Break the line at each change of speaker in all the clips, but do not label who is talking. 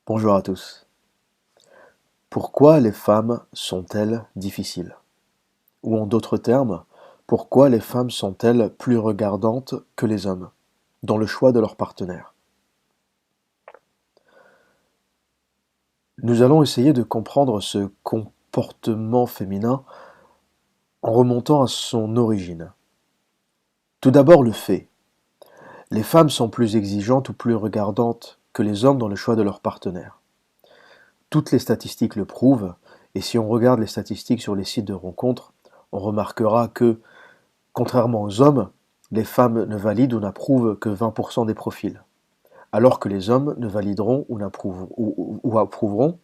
Bonjour à tous. Pourquoi les femmes sont-elles difficiles? Ou en d'autres termes, pourquoi les femmes sont-elles plus regardantes que les hommes dans le choix de leur partenaire? Nous allons essayer de comprendre ce comportement féminin en remontant à son origine. Tout d'abord le fait. Les femmes sont plus exigeantes ou plus regardantes que les hommes dans le choix de leur partenaire. Toutes les statistiques le prouvent, et si on regarde les statistiques sur les sites de rencontres, on remarquera que contrairement aux hommes, les femmes ne valident ou n'approuvent que 20% des profils, alors que les hommes ne valideront ou approuveront,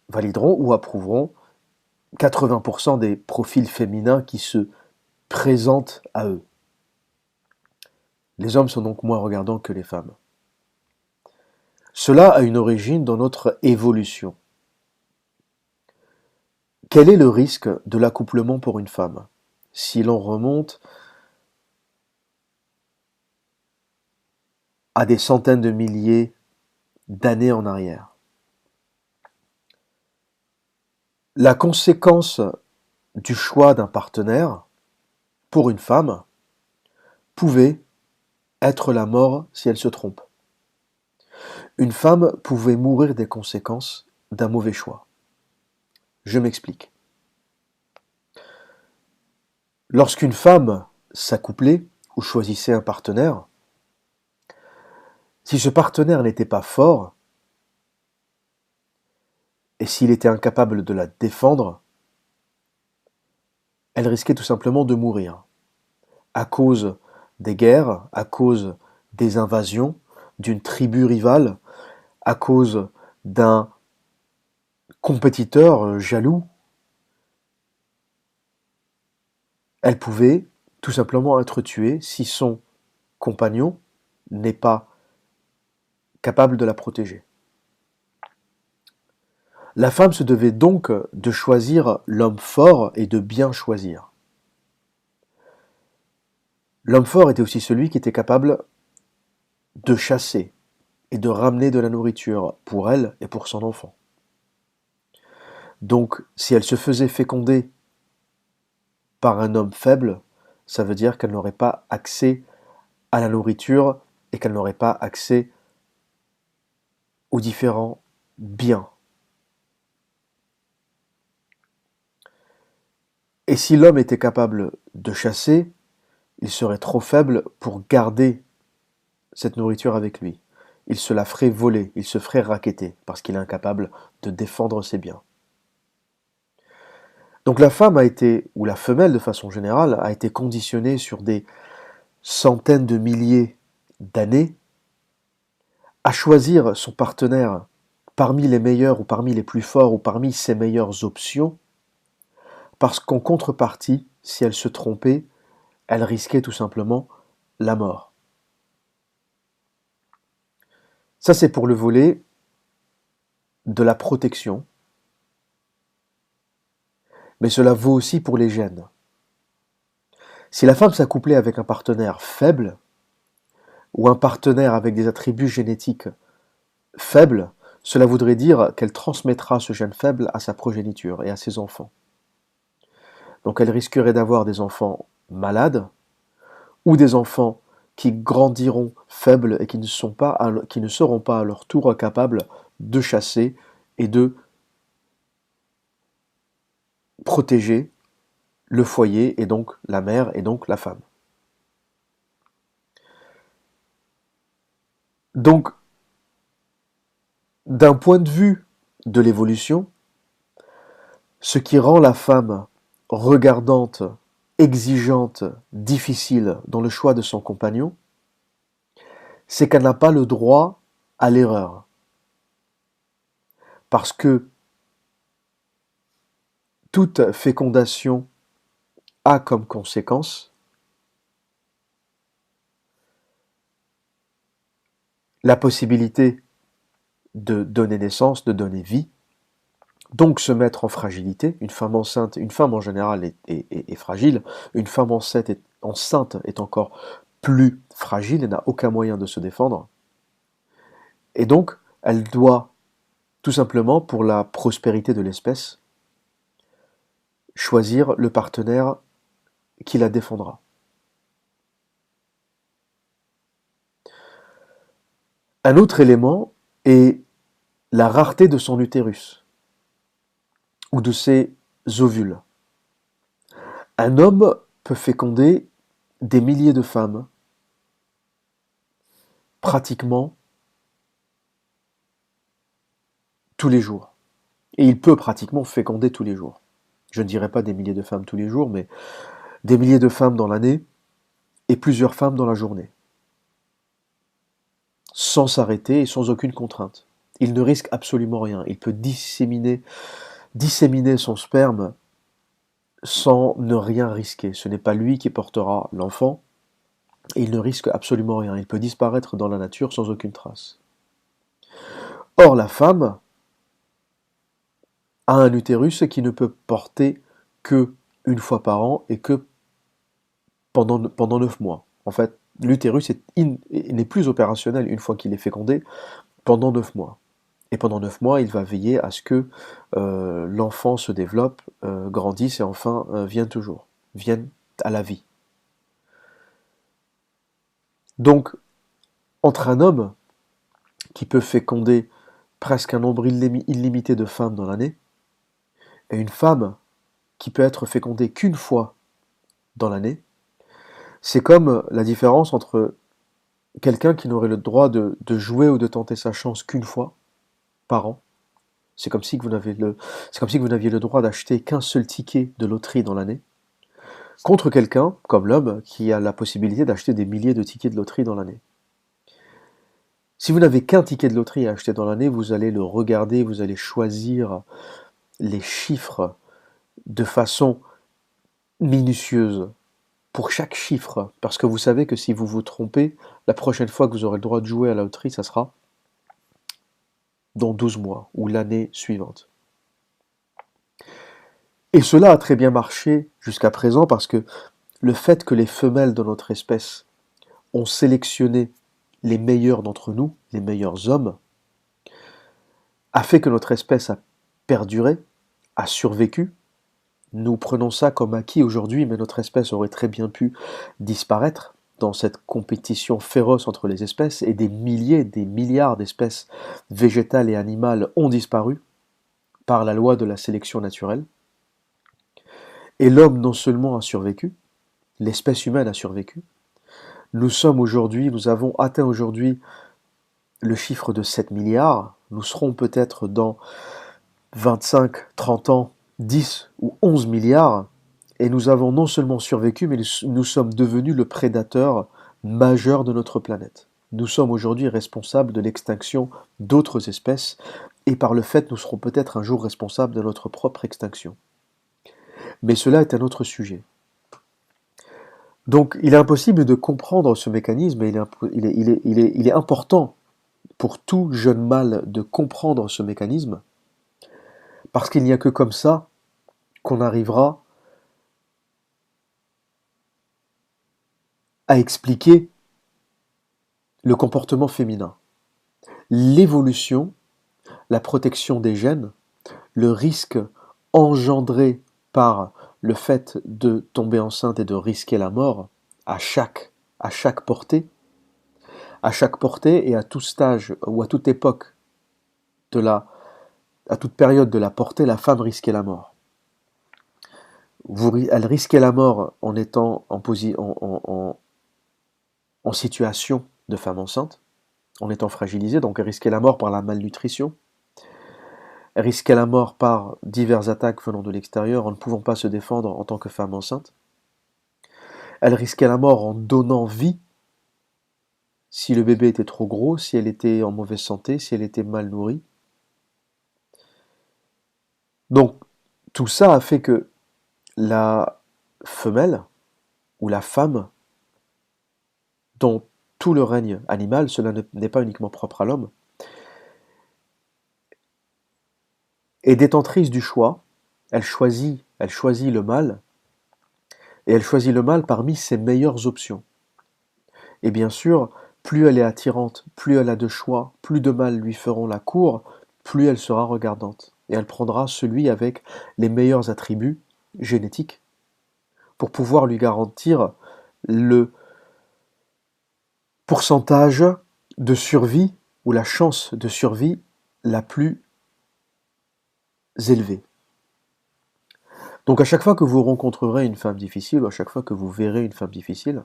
valideront ou approuveront 80% des profils féminins qui se présentent à eux. Les hommes sont donc moins regardants que les femmes. Cela a une origine dans notre évolution. Quel est le risque de l'accouplement pour une femme? Si l'on remonte à des centaines de milliers d'années en arrière. La conséquence du choix d'un partenaire pour une femme pouvait être la mort si elle se trompe. Une femme pouvait mourir des conséquences d'un mauvais choix. Je m'explique. Lorsqu'une femme s'accouplait ou choisissait un partenaire, si ce partenaire n'était pas fort et s'il était incapable de la défendre, elle risquait tout simplement de mourir à cause des guerres, à cause des invasions, d'une tribu rivale, à cause d'un compétiteur jaloux. Elle pouvait tout simplement être tuée si son compagnon n'est pas capable de la protéger. La femme se devait donc de choisir l'homme fort et de bien choisir. L'homme fort était aussi celui qui était capable de chasser et de ramener de la nourriture pour elle et pour son enfant. Donc, si elle se faisait féconder par un homme faible, ça veut dire qu'elle n'aurait pas accès à la nourriture et qu'elle n'aurait pas accès aux différents biens. Et si l'homme était capable de chasser, il serait trop faible pour garder cette nourriture avec lui. Il se la ferait voler, il se ferait racketter, parce qu'il est incapable de défendre ses biens. Donc la femme a été, ou la femelle de façon générale, a été conditionnée sur des centaines de milliers d'années à choisir son partenaire parmi les meilleurs ou parmi les plus forts ou parmi ses meilleures options, parce qu'en contrepartie, si elle se trompait, elle risquait tout simplement la mort. Ça, c'est pour le volet de la protection, mais cela vaut aussi pour les gènes. Si la femme s'accouplait avec un partenaire faible, ou un partenaire avec des attributs génétiques faibles, cela voudrait dire qu'elle transmettra ce gène faible à sa progéniture et à ses enfants. Donc elle risquerait d'avoir des enfants malades, ou des enfants qui grandiront faibles et qui ne seront pas à leur tour capables de chasser et de protéger le foyer et donc la mère et donc la femme. Donc, d'un point de vue de l'évolution, ce qui rend la femme regardante, exigeante, difficile dans le choix de son compagnon, c'est qu'elle n'a pas le droit à l'erreur. Parce que toute fécondation a comme conséquence la possibilité de donner naissance, de donner vie, donc se mettre en fragilité. Une femme enceinte, une femme en général est fragile, une femme enceinte est encore plus fragile et n'a aucun moyen de se défendre. Et donc, elle doit Tout simplement pour la prospérité de l'espèce, choisir le partenaire qui la défendra. Un autre élément est la rareté de son utérus ou de ses ovules. Un homme peut féconder des milliers de femmes pratiquement tous les jours. Et il peut pratiquement féconder tous les jours. Je ne dirais pas des milliers de femmes tous les jours, mais des milliers de femmes dans l'année et plusieurs femmes dans la journée. Sans s'arrêter et sans aucune contrainte. Il ne risque absolument rien. Il peut disséminer son sperme sans ne rien risquer. Ce n'est pas lui qui portera l'enfant et il ne risque absolument rien. Il peut disparaître dans la nature sans aucune trace. Or, la femme a un utérus qui ne peut porter que une fois par an et que pendant 9 mois. En fait, l'utérus n'est plus opérationnel une fois qu'il est fécondé pendant 9 mois. Et pendant 9 mois, il va veiller à ce que l'enfant se développe, grandisse et enfin vienne à la vie. Donc, entre un homme qui peut féconder presque un nombre illimité de femmes dans l'année, et une femme qui peut être fécondée qu'une fois dans l'année, c'est comme la différence entre quelqu'un qui n'aurait le droit de jouer ou de tenter sa chance qu'une fois par an. C'est comme si vous n'aviez le droit d'acheter qu'un seul ticket de loterie dans l'année, contre quelqu'un, comme l'homme, qui a la possibilité d'acheter des milliers de tickets de loterie dans l'année. Si vous n'avez qu'un ticket de loterie à acheter dans l'année, vous allez le regarder, vous allez choisir les chiffres de façon minutieuse, pour chaque chiffre, parce que vous savez que si vous vous trompez, la prochaine fois que vous aurez le droit de jouer à la loterie, ça sera dans 12 mois ou l'année suivante. Et cela a très bien marché jusqu'à présent parce que le fait que les femelles de notre espèce ont sélectionné les meilleurs d'entre nous, les meilleurs hommes, a fait que notre espèce a perduré, a survécu. Nous prenons ça comme acquis aujourd'hui, mais notre espèce aurait très bien pu disparaître dans cette compétition féroce entre les espèces, et des milliers, des milliards d'espèces végétales et animales ont disparu par la loi de la sélection naturelle. Et l'homme non seulement a survécu, l'espèce humaine a survécu. Nous avons atteint aujourd'hui le chiffre de 7 milliards. Nous serons peut-être dans 25, 30 ans, 10 ou 11 milliards. Et nous avons non seulement survécu, mais nous sommes devenus le prédateur majeur de notre planète. Nous sommes aujourd'hui responsables de l'extinction d'autres espèces, et par le fait, nous serons peut-être un jour responsables de notre propre extinction. Mais cela est un autre sujet. Donc, il est impossible de comprendre ce mécanisme, et il est important pour tout jeune mâle de comprendre ce mécanisme, parce qu'il n'y a que comme ça qu'on arrivera à expliquer le comportement féminin. L'évolution, la protection des gènes, le risque engendré par le fait de tomber enceinte et de risquer la mort à chaque portée, et à tout stage ou à toute époque à toute période de la portée, la femme risquait la mort. Elle risquait la mort en étant en situation de femme enceinte, en étant fragilisée, donc elle risquait la mort par la malnutrition, elle risquait la mort par diverses attaques venant de l'extérieur en ne pouvant pas se défendre en tant que femme enceinte. Elle risquait la mort en donnant vie si le bébé était trop gros, si elle était en mauvaise santé, si elle était mal nourrie. Donc tout ça a fait que la femelle ou la femme, dans tout le règne animal, cela n'est pas uniquement propre à l'homme, est détentrice du choix. Elle choisit le mâle, et elle choisit le mâle parmi ses meilleures options. Et bien sûr, plus elle est attirante, plus elle a de choix, plus de mâles lui feront la cour, plus elle sera regardante. Et elle prendra celui avec les meilleurs attributs génétiques pour pouvoir lui garantir le pourcentage de survie ou la chance de survie la plus élevée. Donc à chaque fois que vous rencontrerez une femme difficile, ou à chaque fois que vous verrez une femme difficile,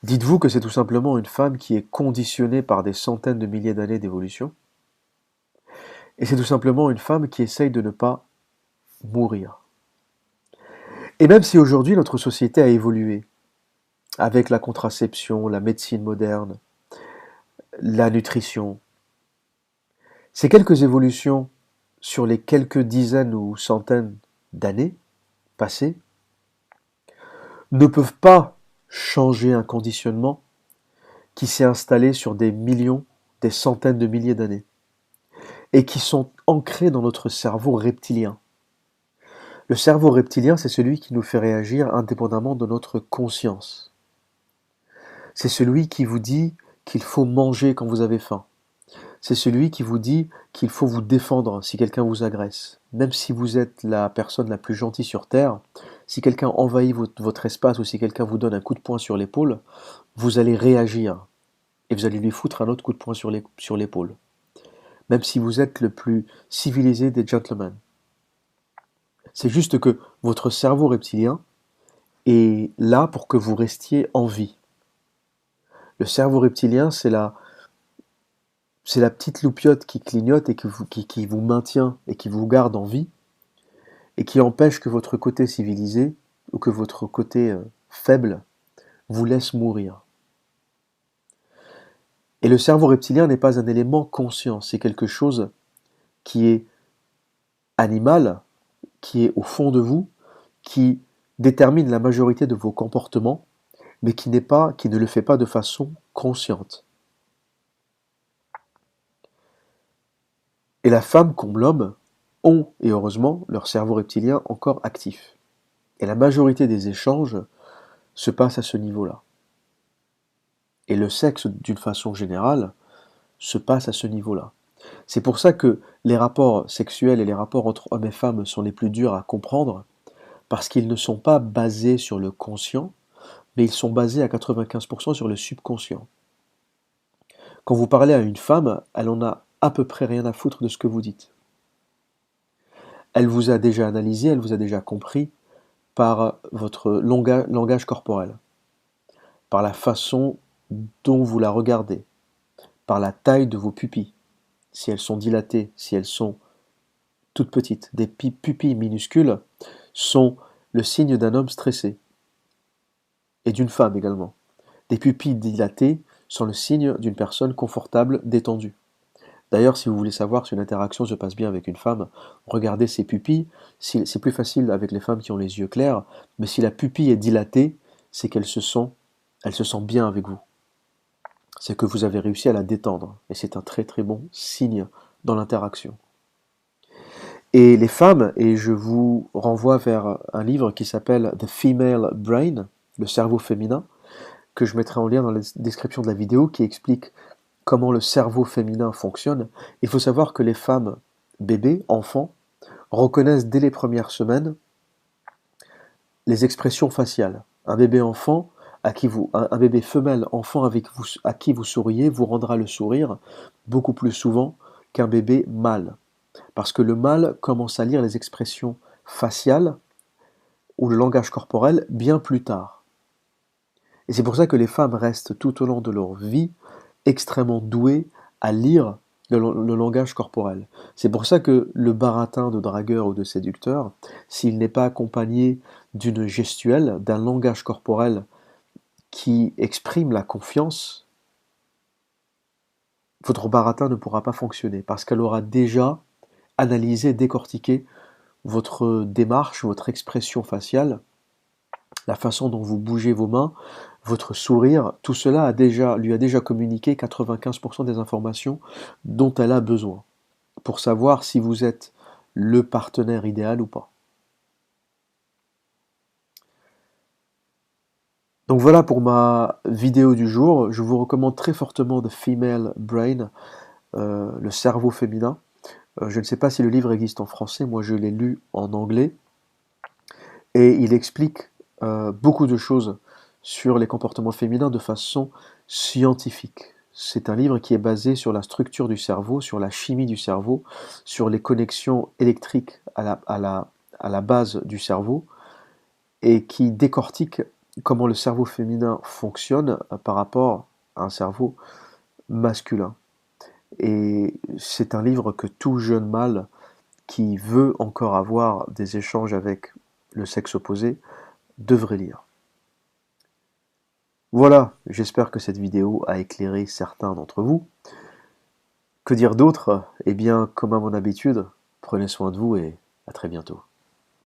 dites-vous que c'est tout simplement une femme qui est conditionnée par des centaines de milliers d'années d'évolution, et c'est tout simplement une femme qui essaye de ne pas mourir. Et même si aujourd'hui notre société a évolué, avec la contraception, la médecine moderne, la nutrition, ces quelques évolutions sur les quelques dizaines ou centaines d'années passées ne peuvent pas changer un conditionnement qui s'est installé sur des millions, des centaines de milliers d'années, et qui sont ancrés dans notre cerveau reptilien. Le cerveau reptilien, c'est celui qui nous fait réagir indépendamment de notre conscience. C'est celui qui vous dit qu'il faut manger quand vous avez faim. C'est celui qui vous dit qu'il faut vous défendre si quelqu'un vous agresse. Même si vous êtes la personne la plus gentille sur Terre, si quelqu'un envahit votre espace ou si quelqu'un vous donne un coup de poing sur l'épaule, vous allez réagir et vous allez lui foutre un autre coup de poing sur l'épaule. Même si vous êtes le plus civilisé des gentlemen. C'est juste que votre cerveau reptilien est là pour que vous restiez en vie. Le cerveau reptilien, c'est la petite loupiote qui clignote et qui vous maintient et qui vous garde en vie et qui empêche que votre côté civilisé ou que votre côté faible vous laisse mourir. Et le cerveau reptilien n'est pas un élément conscient, c'est quelque chose qui est animal, qui est au fond de vous, qui détermine la majorité de vos comportements, mais qui ne le fait pas de façon consciente. Et la femme comme l'homme ont, et heureusement, leur cerveau reptilien encore actif. Et la majorité des échanges se passent à ce niveau-là. Et le sexe, d'une façon générale, se passe à ce niveau-là. C'est pour ça que les rapports sexuels et les rapports entre hommes et femmes sont les plus durs à comprendre, parce qu'ils ne sont pas basés sur le conscient, mais ils sont basés à 95% sur le subconscient. Quand vous parlez à une femme, elle en a à peu près rien à foutre de ce que vous dites. Elle vous a déjà analysé, elle vous a déjà compris par votre langage corporel, par la façon dont vous la regardez, par la taille de vos pupilles, si elles sont dilatées, si elles sont toutes petites. Des pupilles minuscules sont le signe d'un homme stressé, et d'une femme également. Des pupilles dilatées sont le signe d'une personne confortable, détendue. D'ailleurs, si vous voulez savoir si une interaction se passe bien avec une femme, regardez ses pupilles. C'est plus facile avec les femmes qui ont les yeux clairs, mais si la pupille est dilatée, c'est elle se sent bien avec vous. C'est que vous avez réussi à la détendre, et c'est un très très bon signe dans l'interaction. Et les femmes, et je vous renvoie vers un livre qui s'appelle The Female Brain, le cerveau féminin, que je mettrai en lien dans la description de la vidéo, qui explique comment le cerveau féminin fonctionne. Il faut savoir que les femmes bébés, enfants, reconnaissent dès les premières semaines les expressions faciales. Un bébé enfant un bébé femelle enfant à qui vous souriez vous rendra le sourire beaucoup plus souvent qu'un bébé mâle. Parce que le mâle commence à lire les expressions faciales ou le langage corporel bien plus tard. Et c'est pour ça que les femmes restent tout au long de leur vie extrêmement douées à lire le langage corporel. C'est pour ça que le baratin de dragueur ou de séducteur, s'il n'est pas accompagné d'une gestuelle, d'un langage corporel qui exprime la confiance, votre baratin ne pourra pas fonctionner parce qu'elle aura déjà analysé, décortiqué votre démarche, votre expression faciale, la façon dont vous bougez vos mains, votre sourire, tout cela lui a déjà communiqué 95% des informations dont elle a besoin pour savoir si vous êtes le partenaire idéal ou pas. Donc voilà pour ma vidéo du jour. Je vous recommande très fortement The Female Brain. Le cerveau féminin. Je ne sais pas si le livre existe en français, moi je l'ai lu en anglais, et il explique beaucoup de choses sur les comportements féminins de façon scientifique. C'est un livre qui est basé sur la structure du cerveau, sur la chimie du cerveau, sur les connexions électriques à la base du cerveau, et qui décortique comment le cerveau féminin fonctionne par rapport à un cerveau masculin. Et c'est un livre que tout jeune mâle qui veut encore avoir des échanges avec le sexe opposé devrait lire. Voilà, j'espère que cette vidéo a éclairé certains d'entre vous. Que dire d'autre? Eh bien, comme à mon habitude, prenez soin de vous et à très bientôt.